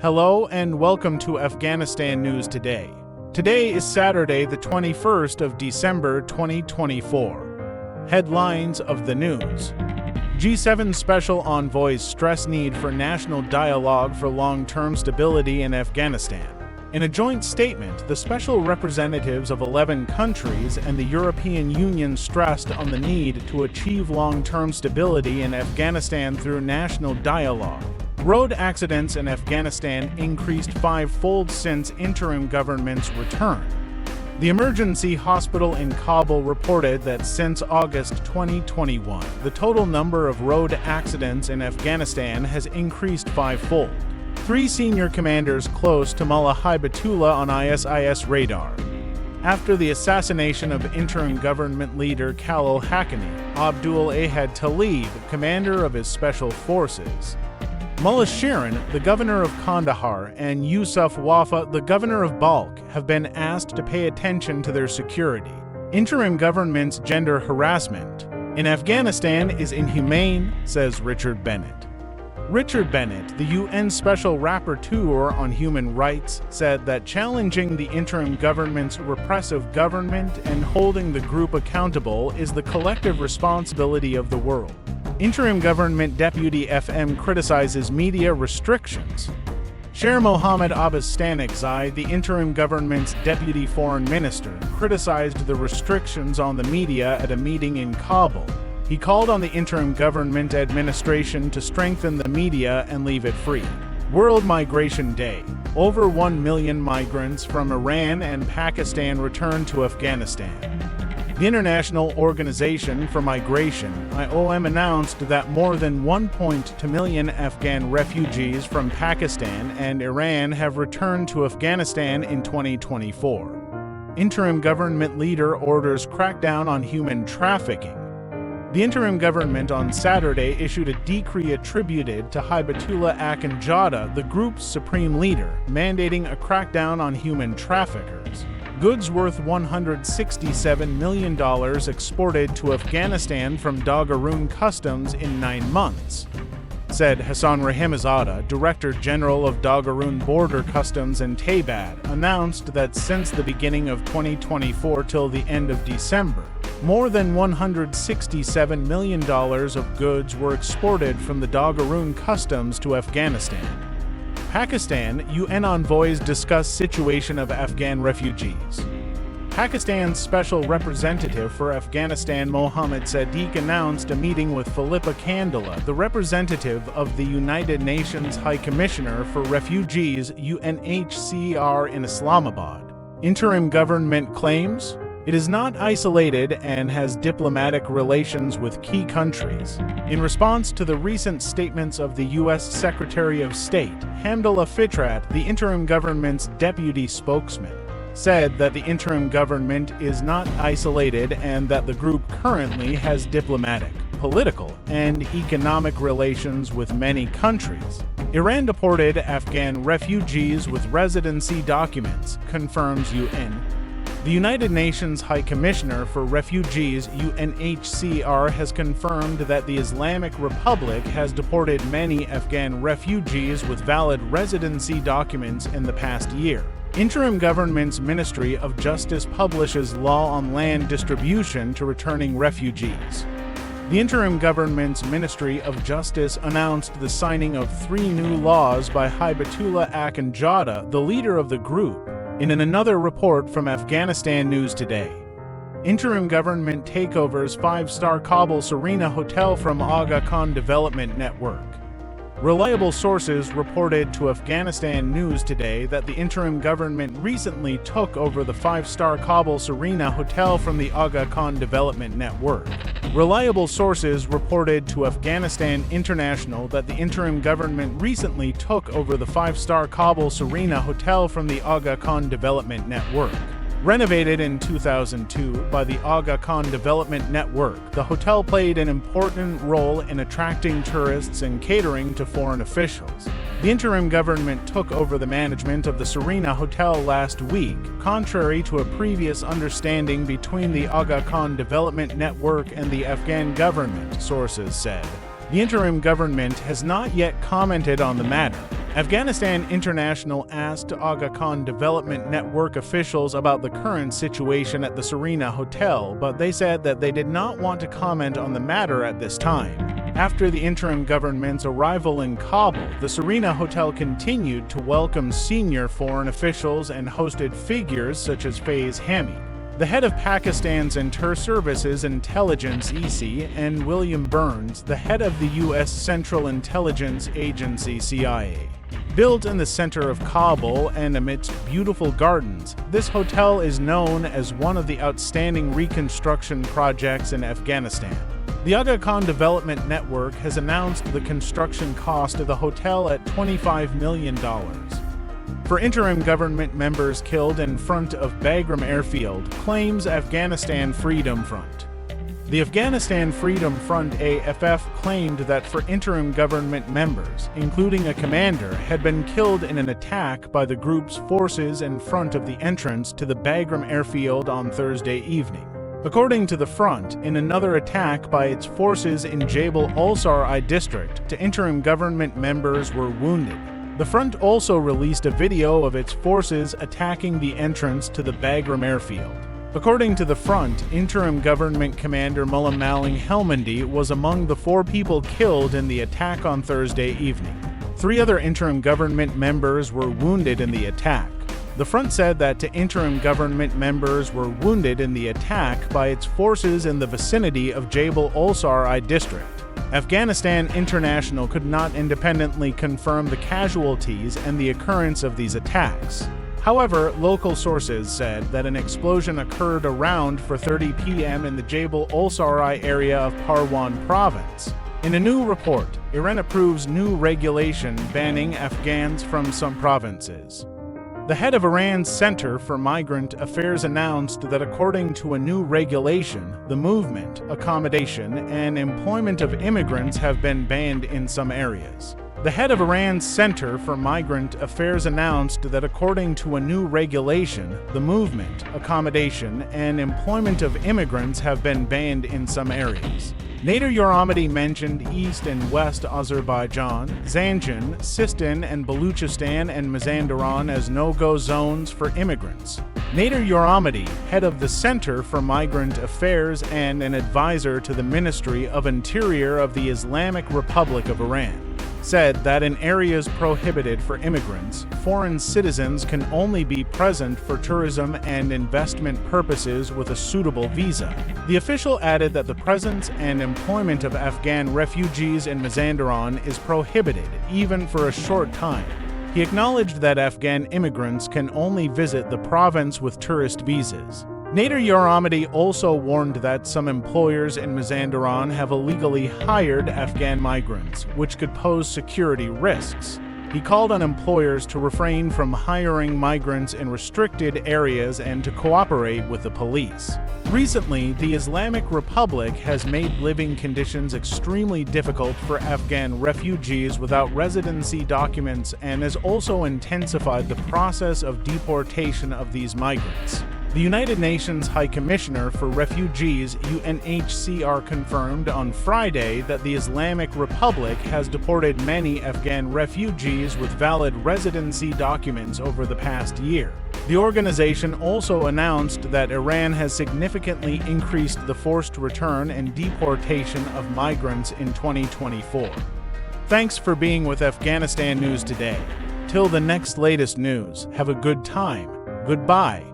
Hello and welcome to Afghanistan News Today. Today is Saturday, the 21st of December 2024. Headlines of the news. G7 special envoys stress need for national dialogue for long-term stability in Afghanistan. In a joint statement, the special representatives of 11 countries and the European Union stressed on the need to achieve long-term stability in Afghanistan through national dialogue. Road accidents in Afghanistan increased five-fold since interim government's return. The emergency hospital in Kabul reported that since August 2021, the total number of road accidents in Afghanistan has increased five-fold. Three senior commanders close to Mullah Hibatullah on ISIS radar. After the assassination of interim government leader Khalil Haqqani, Abdul Ahad Talib, commander of his special forces, Mullah Shirin, the governor of Kandahar, and Yusuf Wafa, the governor of Balkh, have been asked to pay attention to their security. Interim government's gender harassment in Afghanistan is inhumane, says Richard Bennett. Richard Bennett, the UN Special Rapporteur on Human Rights, said that challenging the interim government's repressive government and holding the group accountable is the collective responsibility of the world. Interim government deputy FM criticizes media restrictions. Sher Mohammad Abbas Stanikzai, the interim government's deputy foreign minister, criticized the restrictions on the media at a meeting in Kabul. He called on the interim government administration to strengthen the media and leave it free. World Migration Day. Over 1 million migrants from Iran and Pakistan returned to Afghanistan. The International Organization for Migration, IOM, announced that more than 1.2 million Afghan refugees from Pakistan and Iran have returned to Afghanistan in 2024. Interim government leader orders crackdown on human trafficking. The interim government on Saturday issued a decree attributed to Hibatullah Akhundzada, the group's supreme leader, mandating a crackdown on human traffickers. Goods worth $167 million exported to Afghanistan from Dagharoon Customs in 9 months, said Hassan Rahimzada, Director General of Dagharoon Border Customs and Taybad, announced that since the beginning of 2024 till the end of December, more than $167 million of goods were exported from the Dagharoon Customs to Afghanistan. Pakistan, UN envoys discuss situation of Afghan refugees. Pakistan's Special Representative for Afghanistan Mohammad Sadiq announced a meeting with Philippa Kandala, the representative of the United Nations High Commissioner for Refugees UNHCR in Islamabad. Interim government claims it is not isolated and has diplomatic relations with key countries. In response to the recent statements of the U.S. Secretary of State, Hamdallah Fitrat, the interim government's deputy spokesman, said that the interim government is not isolated and that the group currently has diplomatic, political, and economic relations with many countries. Iran deported Afghan refugees with residency documents, confirms UN. The United Nations High Commissioner for Refugees UNHCR has confirmed that the Islamic Republic has deported many Afghan refugees with valid residency documents in the past year. Interim government's Ministry of Justice publishes law on land distribution to returning refugees. The interim government's Ministry of Justice announced the signing of 3 new laws by Hibatullah Akhundzada, the leader of the group, in another report from Afghanistan News Today. Interim government takeovers 5-star Kabul Serena Hotel from Aga Khan Development Network. Reliable sources reported to Afghanistan News Today that the interim government recently took over the 5-star Kabul Serena Hotel from the Aga Khan Development Network. Reliable sources reported to Afghanistan International that the interim government recently took over the 5-star Kabul Serena Hotel from the Aga Khan Development Network. Renovated in 2002 by the Aga Khan Development Network, the hotel played an important role in attracting tourists and catering to foreign officials. The interim government took over the management of the Serena Hotel last week, contrary to a previous understanding between the Aga Khan Development Network and the Afghan government, sources said. The interim government has not yet commented on the matter. Afghanistan International asked Aga Khan Development Network officials about the current situation at the Serena Hotel, but they said that they did not want to comment on the matter at this time. After the interim government's arrival in Kabul, the Serena Hotel continued to welcome senior foreign officials and hosted figures such as Faiz Hamid, the head of Pakistan's Inter-Services Intelligence (EC), and William Burns, the head of the U.S. Central Intelligence Agency (CIA). Built in the center of Kabul and amidst beautiful gardens, this hotel is known as one of the outstanding reconstruction projects in Afghanistan. The Aga Khan Development Network has announced the construction cost of the hotel at $25 million. For interim government members killed in front of Bagram Airfield, claims Afghanistan Freedom Front. The Afghanistan Freedom Front AFF claimed that for interim government members, including a commander, had been killed in an attack by the group's forces in front of the entrance to the Bagram Airfield on Thursday evening. According to the front, in another attack by its forces in Jabal al-Sarai district, two interim government members were wounded. The front also released a video of its forces attacking the entrance to the Bagram airfield. According to the front, interim government commander Mullah Maling Helmandi was among the 4 people killed in the attack on Thursday evening. 3 other interim government members were wounded in the attack. The front said that 2 interim government members were wounded in the attack by its forces in the vicinity of Jabal al-Sarai district. Afghanistan International could not independently confirm the casualties and the occurrence of these attacks. However, local sources said that an explosion occurred around 4:30 p.m. in the Jabal al-Sarai area of Parwan province. In a new report, Iran approves new regulation banning Afghans from some provinces. The head of Iran's Center for Migrant Affairs announced that according to a new regulation, the movement, accommodation, and employment of immigrants have been banned in some areas. The head of Iran's Center for Migrant Affairs announced that according to a new regulation, the movement, accommodation, and employment of immigrants have been banned in some areas. Nader Yoramadi mentioned East and West Azerbaijan, Zanjan, Sistan and Baluchistan and Mazandaran as no-go zones for immigrants. Nader Yoramadi, head of the Center for Migrant Affairs and an advisor to the Ministry of Interior of the Islamic Republic of Iran, said that in areas prohibited for immigrants, foreign citizens can only be present for tourism and investment purposes with a suitable visa. The official added that the presence and employment of Afghan refugees in Mazandaran is prohibited, even for a short time. He acknowledged that Afghan immigrants can only visit the province with tourist visas. Nader Yoramadi also warned that some employers in Mazandaran have illegally hired Afghan migrants, which could pose security risks. He called on employers to refrain from hiring migrants in restricted areas and to cooperate with the police. Recently, the Islamic Republic has made living conditions extremely difficult for Afghan refugees without residency documents and has also intensified the process of deportation of these migrants. The United Nations High Commissioner for Refugees (UNHCR) confirmed on Friday that the Islamic Republic has deported many Afghan refugees with valid residency documents over the past year. The organization also announced that Iran has significantly increased the forced return and deportation of migrants in 2024. Thanks for being with Afghanistan News today. Till the next latest news, have a good time. Goodbye.